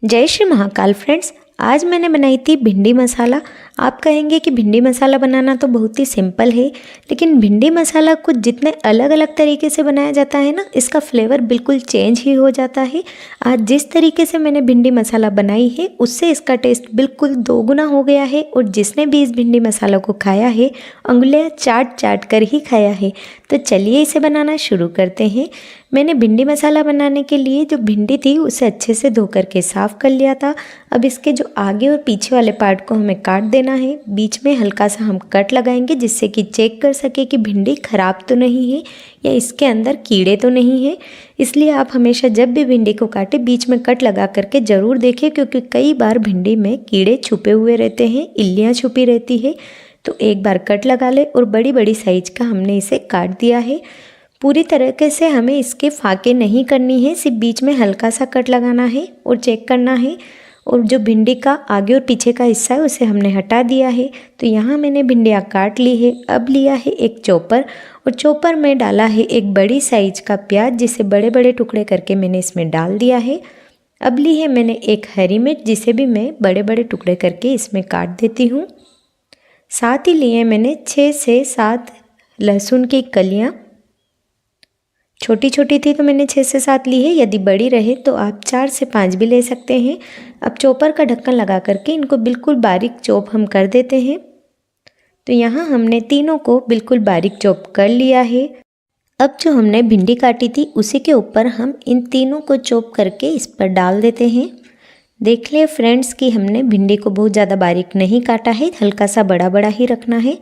जय श्री महाकाल फ्रेंड्स। आज मैंने बनाई थी भिंडी मसाला। आप कहेंगे कि भिंडी मसाला बनाना तो बहुत ही सिंपल है, लेकिन भिंडी मसाला कुछ जितने अलग अलग तरीके से बनाया जाता है ना, इसका फ्लेवर बिल्कुल चेंज ही हो जाता है। आज जिस तरीके से मैंने भिंडी मसाला बनाई है उससे इसका टेस्ट बिल्कुल दोगुना हो गया है और जिसने भी इस भिंडी मसाला को खाया है उंगलियां चाट चाट कर ही खाया है। तो चलिए इसे बनाना शुरू करते हैं। मैंने भिंडी मसाला बनाने के लिए जो भिंडी थी उसे अच्छे से धो करके साफ़ कर लिया था। अब इसके जो आगे और पीछे वाले पार्ट को हमें काट देना है। बीच में हल्का सा हम कट लगाएंगे जिससे कि चेक कर सके कि भिंडी ख़राब तो नहीं है या इसके अंदर कीड़े तो नहीं है। इसलिए आप हमेशा जब भी भिंडी को काटें बीच में कट लगा करके ज़रूर देखें, क्योंकि कई बार भिंडी में कीड़े छुपे हुए रहते हैं, इल्लियाँ छुपी रहती है। तो एक बार कट लगा ले और बड़ी बड़ी साइज का हमने इसे काट दिया है। पूरी तरीके से हमें इसके फाके नहीं करनी है, सिर्फ बीच में हल्का सा कट लगाना है और चेक करना है। और जो भिंडी का आगे और पीछे का हिस्सा है उसे हमने हटा दिया है। तो यहाँ मैंने भिंडियाँ काट ली है। अब लिया है एक चॉपर और चॉपर में डाला है एक बड़ी साइज का प्याज, जिसे बड़े बड़े टुकड़े करके मैंने इसमें डाल दिया है। अब ली है मैंने एक हरी मिर्च, जिसे भी मैं बड़े बड़े टुकड़े करके इसमें काट देती हूँ। साथ ही लिए मैंने 6 से 7 लहसुन की कलियाँ। छोटी छोटी थी तो मैंने 6 से 7 ली है, यदि बड़ी रहे तो आप 4 से 5 भी ले सकते हैं। अब चॉपर का ढक्कन लगा करके इनको बिल्कुल बारीक चॉप हम कर देते हैं। तो यहाँ हमने तीनों को बिल्कुल बारीक चॉप कर लिया है। अब जो हमने भिंडी काटी थी उसी के ऊपर हम इन तीनों को चॉप करके इस पर डाल देते हैं। देख लें फ्रेंड्स कि हमने भिंडी को बहुत ज़्यादा बारीक नहीं काटा है, हल्का सा बड़ा बड़ा ही रखना है।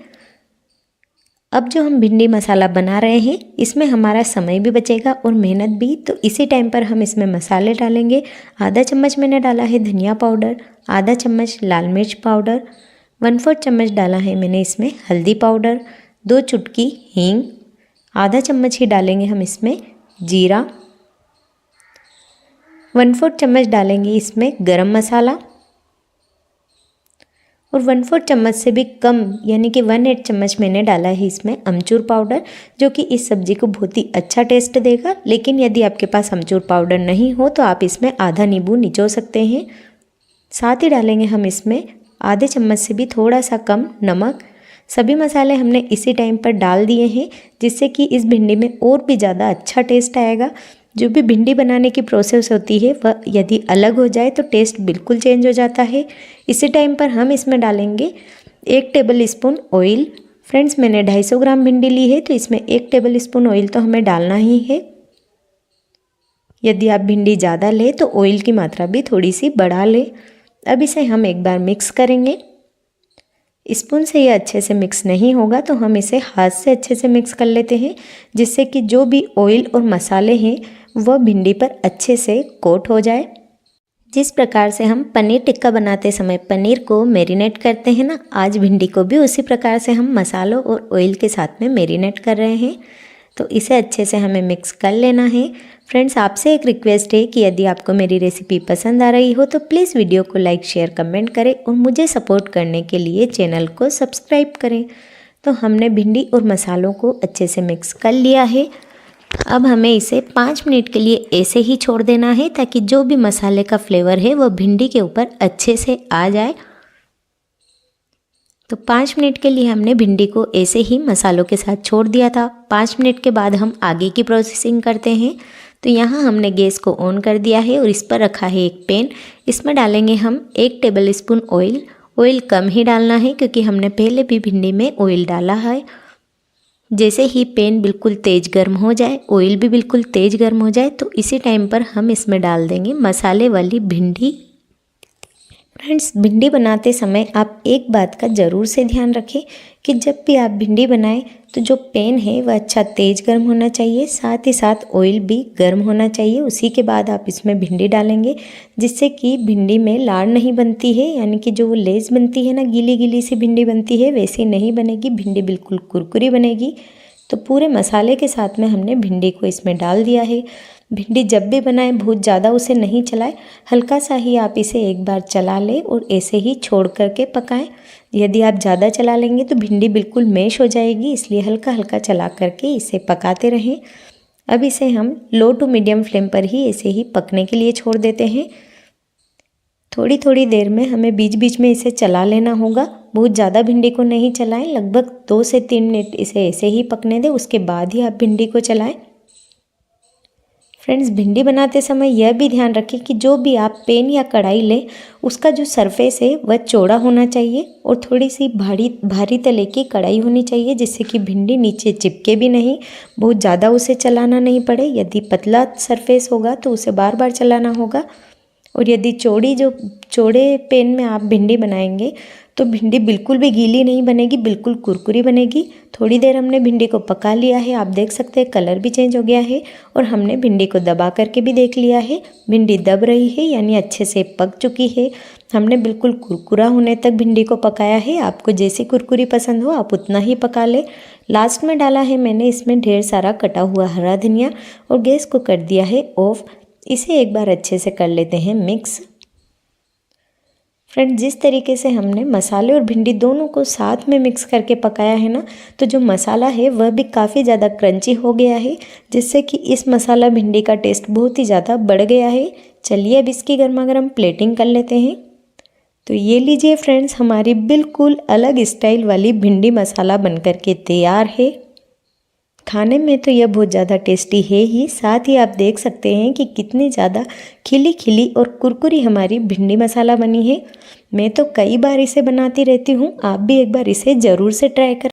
अब जो हम भिंडी मसाला बना रहे हैं इसमें हमारा समय भी बचेगा और मेहनत भी। तो इसी टाइम पर हम इसमें मसाले डालेंगे। आधा चम्मच मैंने डाला है धनिया पाउडर, आधा चम्मच लाल मिर्च पाउडर, 1/4 चम्मच डाला है मैंने इसमें हल्दी पाउडर, 2 चुटकी हींग, आधा चम्मच ही डालेंगे हम इसमें जीरा, 1/4 चम्मच डालेंगे इसमें गरम मसाला और 1/4 चम्मच से भी कम यानी कि 1/8 चम्मच मैंने डाला है इसमें अमचूर पाउडर, जो कि इस सब्ज़ी को बहुत ही अच्छा टेस्ट देगा। लेकिन यदि आपके पास अमचूर पाउडर नहीं हो तो आप इसमें आधा नींबू निचोड़ सकते हैं। साथ ही डालेंगे हम इसमें आधे चम्मच से भी थोड़ा सा कम नमक। सभी मसाले हमने इसी टाइम पर डाल दिए हैं, जिससे कि इस भिंडी में और भी ज़्यादा अच्छा टेस्ट आएगा। जो भी भिंडी बनाने की प्रोसेस होती है वह यदि अलग हो जाए तो टेस्ट बिल्कुल चेंज हो जाता है। इसी टाइम पर हम इसमें डालेंगे 1 टेबल स्पून ऑयल। फ्रेंड्स मैंने 250 ग्राम भिंडी ली है तो इसमें 1 टेबल स्पून ऑयल तो हमें डालना ही है। यदि आप भिंडी ज़्यादा लें तो ऑयल की मात्रा भी थोड़ी सी बढ़ा लें। अब इसे हम एक बार मिक्स करेंगे। स्पून से ये अच्छे से मिक्स नहीं होगा तो हम इसे हाथ से अच्छे से मिक्स कर लेते हैं, जिससे कि जो भी ऑयल और मसाले हैं वह भिंडी पर अच्छे से कोट हो जाए। जिस प्रकार से हम पनीर टिक्का बनाते समय पनीर को मैरिनेट करते हैं ना, आज भिंडी को भी उसी प्रकार से हम मसालों और ऑयल के साथ में मैरिनेट कर रहे हैं। तो इसे अच्छे से हमें मिक्स कर लेना है। फ्रेंड्स आपसे एक रिक्वेस्ट है कि यदि आपको मेरी रेसिपी पसंद आ रही हो तो प्लीज़ वीडियो को लाइक शेयर कमेंट करें और मुझे सपोर्ट करने के लिए चैनल को सब्सक्राइब करें। तो हमने भिंडी और मसालों को अच्छे से मिक्स कर लिया है। अब हमें इसे 5 मिनट के लिए ऐसे ही छोड़ देना है, ताकि जो भी मसाले का फ्लेवर है वह भिंडी के ऊपर अच्छे से आ जाए। तो 5 मिनट के लिए हमने भिंडी को ऐसे ही मसालों के साथ छोड़ दिया था। 5 मिनट के बाद हम आगे की प्रोसेसिंग करते हैं। तो यहाँ हमने गैस को ऑन कर दिया है और इस पर रखा है एक पैन। इसमें डालेंगे हम 1 टेबल स्पून ऑयल। ऑयल कम ही डालना है क्योंकि हमने पहले भी भिंडी में ऑयल डाला है। जैसे ही पैन बिल्कुल तेज़ गर्म हो जाए, ऑयल भी बिल्कुल तेज़ गर्म हो जाए, तो इसी टाइम पर हम इसमें डाल देंगे मसाले वाली भिंडी। फ्रेंड्स भिंडी बनाते समय आप एक बात का ज़रूर से ध्यान रखें कि जब भी आप भिंडी बनाएं तो जो पैन है वह अच्छा तेज़ गर्म होना चाहिए, साथ ही साथ ऑयल भी गर्म होना चाहिए। उसी के बाद आप इसमें भिंडी डालेंगे, जिससे कि भिंडी में लाड़ नहीं बनती है, यानी कि जो वो लेस बनती है ना, गीली गीली सी भिंडी बनती है, वैसी नहीं बनेगी। भिंडी बिल्कुल कुरकुरी बनेगी। तो पूरे मसाले के साथ में हमने भिंडी को इसमें डाल दिया है। भिंडी जब भी बनाएं बहुत ज़्यादा उसे नहीं चलाएं, हल्का सा ही आप इसे एक बार चला लें और ऐसे ही छोड़ करके पकाएं। यदि आप ज़्यादा चला लेंगे तो भिंडी बिल्कुल मैश हो जाएगी, इसलिए हल्का हल्का चला करके इसे पकाते रहें। अब इसे हम लो टू मीडियम फ्लेम पर ही ऐसे ही पकने के लिए छोड़ देते हैं। थोड़ी थोड़ी देर में हमें बीच बीच में इसे चला लेना होगा। बहुत ज़्यादा भिंडी को नहीं चलाएं, लगभग 2 से 3 मिनट इसे ऐसे ही पकने दें, उसके बाद ही आप भिंडी को चलाएं। फ्रेंड्स, भिंडी बनाते समय यह भी ध्यान रखें कि जो भी आप पैन या कढ़ाई लें उसका जो सरफेस है वह चौड़ा होना चाहिए और थोड़ी सी भारी तले की कढ़ाई होनी चाहिए, जिससे कि भिंडी नीचे चिपके भी नहीं, बहुत ज़्यादा उसे चलाना नहीं पड़े। यदि पतला सरफेस होगा तो उसे बार बार चलाना होगा। और यदि चौड़े पैन में आप भिंडी बनाएंगे तो भिंडी बिल्कुल भी गीली नहीं बनेगी, बिल्कुल कुरकुरी बनेगी। थोड़ी देर हमने भिंडी को पका लिया है, आप देख सकते हैं कलर भी चेंज हो गया है और हमने भिंडी को दबा करके भी देख लिया है। भिंडी दब रही है यानी अच्छे से पक चुकी है। हमने बिल्कुल कुरकुरा होने तक भिंडी को पकाया है। आपको जैसी कुरकुरी पसंद हो आप उतना ही पका ले। लास्ट में डाला है मैंने इसमें ढेर सारा कटा हुआ हरा धनिया और गैस को कर दिया है ऑफ। इसे एक बार अच्छे से कर लेते हैं मिक्स। फ्रेंड, जिस तरीके से हमने मसाले और भिंडी दोनों को साथ में मिक्स करके पकाया है ना, तो जो मसाला है वह भी काफ़ी ज़्यादा क्रंची हो गया है, जिससे कि इस मसाला भिंडी का टेस्ट बहुत ही ज़्यादा बढ़ गया है। चलिए अब इसकी गर्मा गर्म प्लेटिंग कर लेते हैं। तो ये लीजिए फ्रेंड्स, हमारी बिल्कुल अलग स्टाइल वाली भिंडी मसाला बनकर के तैयार है। खाने में तो यह बहुत ज़्यादा टेस्टी है ही, साथ ही आप देख सकते हैं कि कितनी ज़्यादा खिली खिली और कुरकुरी हमारी भिंडी मसाला बनी है। मैं तो कई बार इसे बनाती रहती हूँ, आप भी एक बार इसे ज़रूर से ट्राई करें।